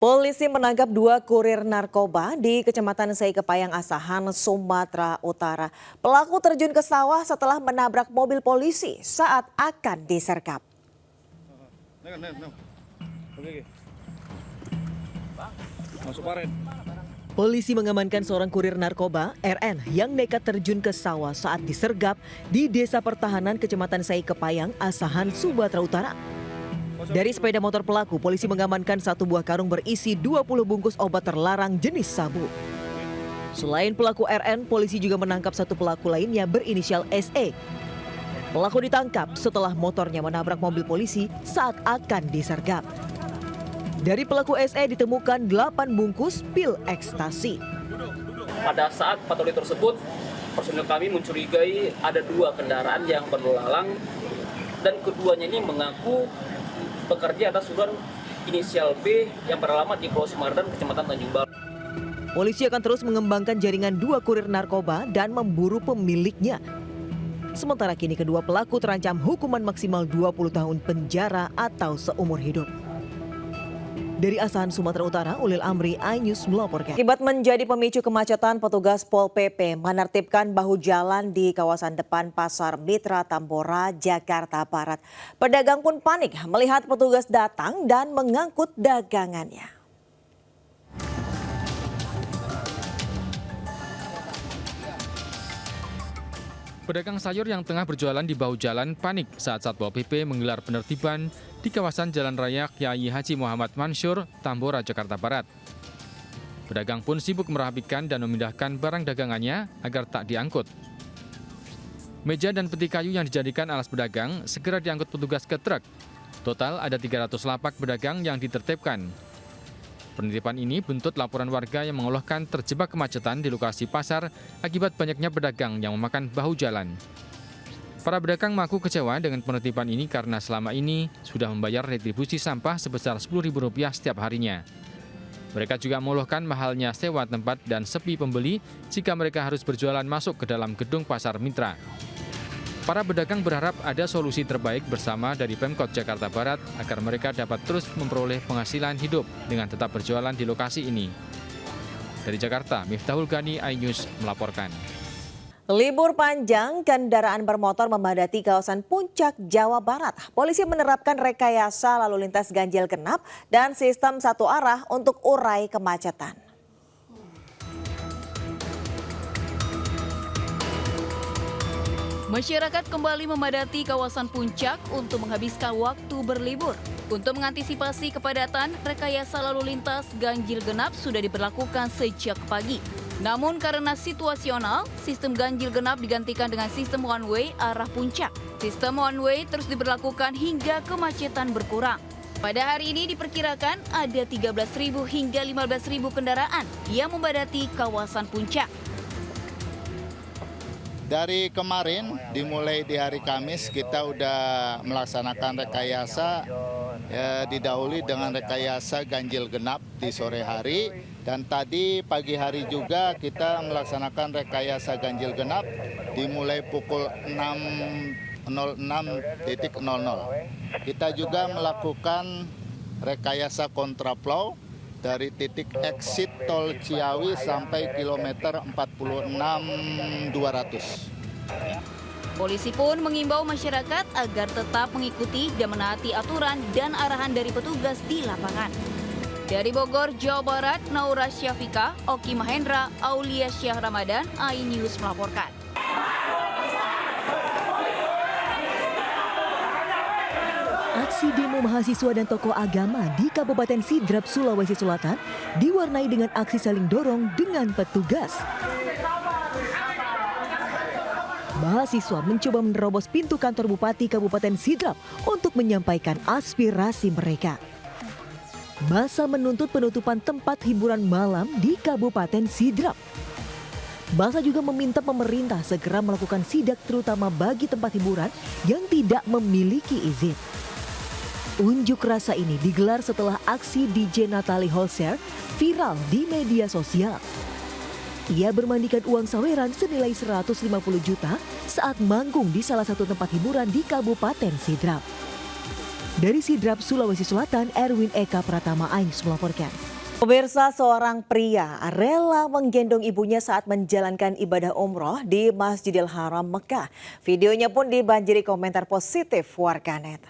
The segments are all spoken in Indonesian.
Polisi menangkap 2 kurir narkoba di Kecamatan Seikepayang Asahan, Sumatera Utara. Pelaku terjun ke sawah setelah menabrak mobil polisi saat akan disergap. Polisi mengamankan seorang kurir narkoba, RN, yang nekat terjun ke sawah saat disergap di Desa Pertahanan Kecamatan Seikepayang Asahan, Sumatera Utara. Dari sepeda motor pelaku, polisi mengamankan 1 buah karung berisi 20 bungkus obat terlarang jenis sabu. Selain pelaku RN, polisi juga menangkap 1 pelaku lainnya berinisial SE. Pelaku ditangkap setelah motornya menabrak mobil polisi saat akan disergap. Dari pelaku SE ditemukan 8 bungkus pil ekstasi. Pada saat patroli tersebut, personil kami mencurigai ada 2 kendaraan yang berlalang dan keduanya ini mengaku bekerja atas surat inisial B yang beralamat di Pulau Sumardan, Kecamatan Tanjung Balong. Polisi akan terus mengembangkan jaringan 2 kurir narkoba dan memburu pemiliknya. Sementara kini kedua pelaku terancam hukuman maksimal 20 tahun penjara atau seumur hidup. Dari Asahan, Sumatera Utara, Ulil Amri, iNews melaporkan. Akibat menjadi pemicu kemacetan, petugas Pol PP menertibkan bahu jalan di kawasan depan Pasar Mitra Tambora, Jakarta Barat. Pedagang pun panik melihat petugas datang dan mengangkut dagangannya. Pedagang sayur yang tengah berjualan di bahu jalan panik saat Satpol PP menggelar penertiban di kawasan Jalan Raya Kyai Haji Muhammad Mansur, Tambora, Jakarta Barat. Pedagang pun sibuk merapikan dan memindahkan barang dagangannya agar tak diangkut. Meja dan peti kayu yang dijadikan alas pedagang segera diangkut petugas ke truk. Total ada 300 lapak pedagang yang ditertibkan. Penertiban ini buntut laporan warga yang mengeluhkan terjebak kemacetan di lokasi pasar akibat banyaknya pedagang yang memakan bahu jalan. Para pedagang mengaku kecewa dengan penertiban ini karena selama ini sudah membayar retribusi sampah sebesar Rp10.000 setiap harinya. Mereka juga mengeluhkan mahalnya sewa tempat dan sepi pembeli jika mereka harus berjualan masuk ke dalam gedung pasar Mitra. Para pedagang berharap ada solusi terbaik bersama dari Pemkot Jakarta Barat agar mereka dapat terus memperoleh penghasilan hidup dengan tetap berjualan di lokasi ini. Dari Jakarta, Miftahul Gani, iNews melaporkan. Libur panjang, kendaraan bermotor memadati kawasan Puncak, Jawa Barat. Polisi menerapkan rekayasa lalu lintas ganjil genap dan sistem satu arah untuk urai kemacetan. Masyarakat kembali memadati kawasan Puncak untuk menghabiskan waktu berlibur. Untuk mengantisipasi kepadatan, rekayasa lalu lintas ganjil genap sudah diberlakukan sejak pagi. Namun karena situasional, sistem ganjil genap digantikan dengan sistem one way arah Puncak. Sistem one way terus diberlakukan hingga kemacetan berkurang. Pada hari ini diperkirakan ada 13.000 hingga 15.000 kendaraan yang memadati kawasan Puncak. Dari kemarin, dimulai di hari Kamis, kita udah melaksanakan rekayasa, didahului dengan rekayasa ganjil genap di sore hari. Dan tadi pagi hari juga kita melaksanakan rekayasa ganjil genap dimulai pukul 06.00. Kita juga melakukan rekayasa kontraflow dari titik exit tol Ciawi sampai kilometer 46.200. Polisi pun mengimbau masyarakat agar tetap mengikuti dan menaati aturan dan arahan dari petugas di lapangan. Dari Bogor, Jawa Barat, Naura Syafika, Oki Mahendra, Aulia Syah Ramadan, iNews melaporkan. Aksi demo mahasiswa dan tokoh agama di Kabupaten Sidrap, Sulawesi Selatan diwarnai dengan aksi saling dorong dengan petugas. Mahasiswa mencoba menerobos pintu kantor Bupati Kabupaten Sidrap untuk menyampaikan aspirasi mereka. Massa menuntut penutupan tempat hiburan malam di Kabupaten Sidrap. Massa juga meminta pemerintah segera melakukan sidak terutama bagi tempat hiburan yang tidak memiliki izin. Unjuk rasa ini digelar setelah aksi DJ Natalie Holzer viral di media sosial. Ia bermandikan uang saweran senilai 150 juta saat manggung di salah satu tempat hiburan di Kabupaten Sidrap. Dari Sidrap, Sulawesi Selatan, Erwin Eka Pratama, iNews melaporkan. Pemirsa, seorang pria rela menggendong ibunya saat menjalankan ibadah umroh di Masjidil Haram Mekah. Videonya pun dibanjiri komentar positif warganet.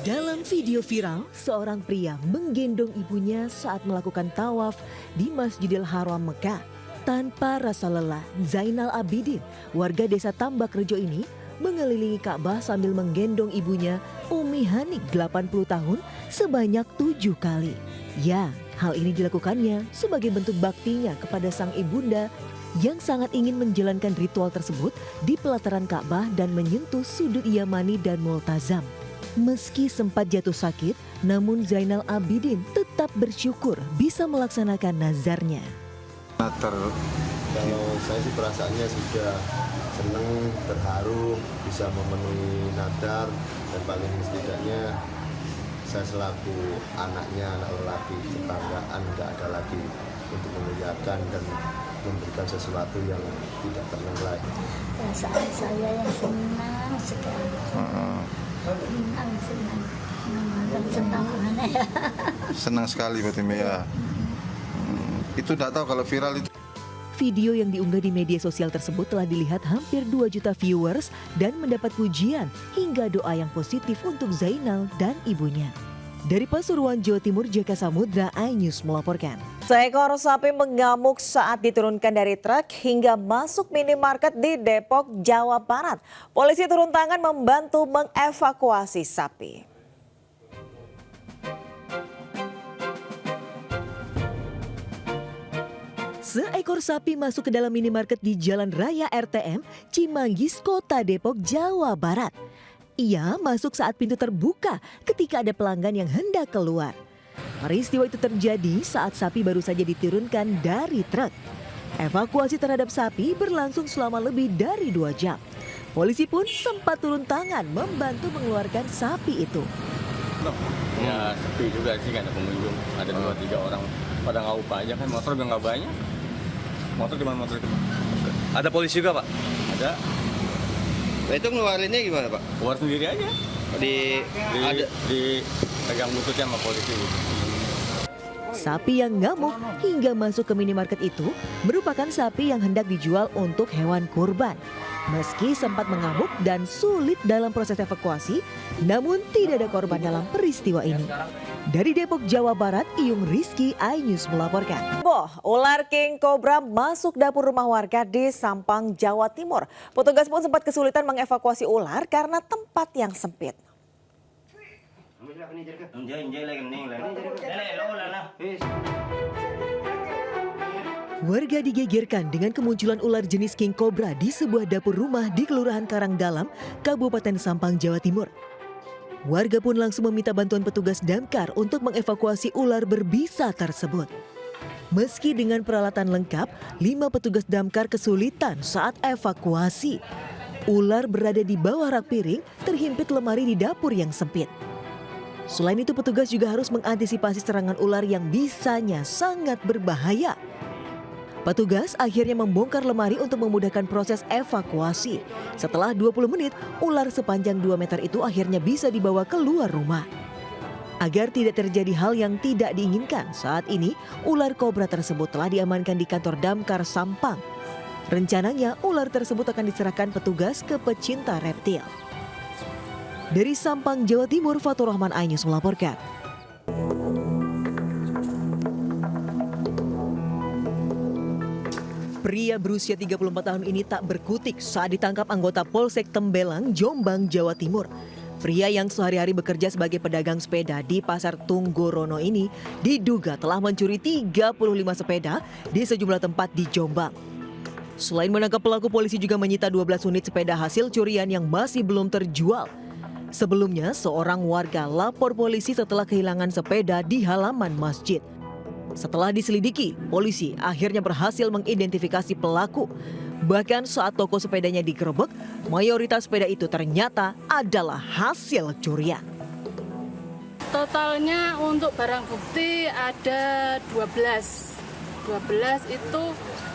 Dalam video viral, seorang pria menggendong ibunya saat melakukan tawaf di Masjidil Haram Mekah. Tanpa rasa lelah, Zainal Abidin, warga desa Tambak Rejo ini, mengelilingi Ka'bah sambil menggendong ibunya, Umi Hanik 80 tahun, sebanyak 7 kali. Ya, hal ini dilakukannya sebagai bentuk baktinya kepada sang ibunda yang sangat ingin menjalankan ritual tersebut di pelataran Ka'bah dan menyentuh sudut Yamani dan Multazam. Meski sempat jatuh sakit, namun Zainal Abidin tetap bersyukur bisa melaksanakan nazarnya. Kalau saya sih perasaannya sudah senang, terharu, bisa memenuhi nadar, dan paling setidaknya saya selaku anaknya, anak lelaki, kebanggaan nggak ada lagi untuk memuliakan dan memberikan sesuatu yang tidak ternilai. Perasaan saya yang senang sekali. Senang sekali berarti ya. Itu tidak tahu kalau viral itu. Video yang diunggah di media sosial tersebut telah dilihat hampir 2 juta viewers dan mendapat pujian hingga doa yang positif untuk Zainal dan ibunya. Dari Pasuruan, Jawa Timur, Jaka Samudra, iNews melaporkan. Seekor sapi mengamuk saat diturunkan dari truk hingga masuk minimarket di Depok, Jawa Barat. Polisi turun tangan membantu mengevakuasi sapi. Seekor sapi masuk ke dalam minimarket di Jalan Raya RTM, Cimanggis, Kota Depok, Jawa Barat. Ia masuk saat pintu terbuka ketika ada pelanggan yang hendak keluar. Peristiwa itu terjadi saat sapi baru saja diturunkan dari truk. Evakuasi terhadap sapi berlangsung selama lebih dari 2 jam. Polisi pun sempat turun tangan membantu mengeluarkan sapi itu. Ya sepi juga sih, nggak ada pengunjung. Ada 2-3 orang pada nggak upah aja kan, motor juga nggak banyak. Motor di mana motor itu? Ada polisi juga, Pak? Ada. Nah, itu ngeluarinnya gimana, Pak? Keluar sendiri aja. Di pegang bututnya sama polisi. Sapi yang ngamuk hingga masuk ke minimarket itu merupakan sapi yang hendak dijual untuk hewan kurban. Meski sempat mengamuk dan sulit dalam proses evakuasi, namun tidak ada korban dalam peristiwa ini. Dari Depok, Jawa Barat, Iyung Rizky, iNews melaporkan. Ular king cobra masuk dapur rumah warga di Sampang, Jawa Timur. Petugas pun sempat kesulitan mengevakuasi ular karena tempat yang sempit. Warga digegerkan dengan kemunculan ular jenis king cobra di sebuah dapur rumah di Kelurahan Karangdalam, Kabupaten Sampang, Jawa Timur. Warga pun langsung meminta bantuan petugas damkar untuk mengevakuasi ular berbisa tersebut. Meski dengan peralatan lengkap, 5 petugas damkar kesulitan saat evakuasi. Ular berada di bawah rak piring, terhimpit lemari di dapur yang sempit. Selain itu, petugas juga harus mengantisipasi serangan ular yang bisanya sangat berbahaya. Petugas akhirnya membongkar lemari untuk memudahkan proses evakuasi. Setelah 20 menit, ular sepanjang 2 meter itu akhirnya bisa dibawa keluar rumah. Agar tidak terjadi hal yang tidak diinginkan, saat ini ular kobra tersebut telah diamankan di kantor damkar Sampang. Rencananya ular tersebut akan diserahkan petugas ke pecinta reptil. Dari Sampang, Jawa Timur, Fatur Rahman, iNews melaporkan. Pria berusia 34 tahun ini tak berkutik saat ditangkap anggota Polsek Tembelang, Jombang, Jawa Timur. Pria yang sehari-hari bekerja sebagai pedagang sepeda di Pasar Tunggorono ini diduga telah mencuri 35 sepeda di sejumlah tempat di Jombang. Selain menangkap pelaku, polisi juga menyita 12 unit sepeda hasil curian yang masih belum terjual. Sebelumnya, seorang warga lapor polisi setelah kehilangan sepeda di halaman masjid. Setelah diselidiki, polisi akhirnya berhasil mengidentifikasi pelaku. Bahkan saat toko sepedanya digerebek, mayoritas sepeda itu ternyata adalah hasil curian. Totalnya untuk barang bukti ada 12. 12 itu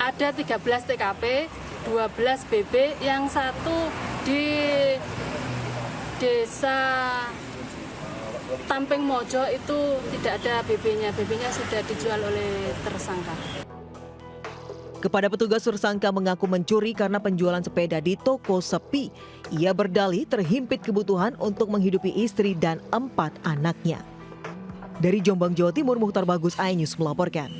ada 13 TKP, 12 BB, yang satu desa Tamping Mojo itu tidak ada BB-nya. BB-nya sudah dijual oleh tersangka. Kepada petugas, tersangka mengaku mencuri karena penjualan sepeda di toko sepi. Ia berdalih terhimpit kebutuhan untuk menghidupi istri dan 4 anaknya. Dari Jombang, Jawa Timur, Muhtar Bagus, iNews melaporkan.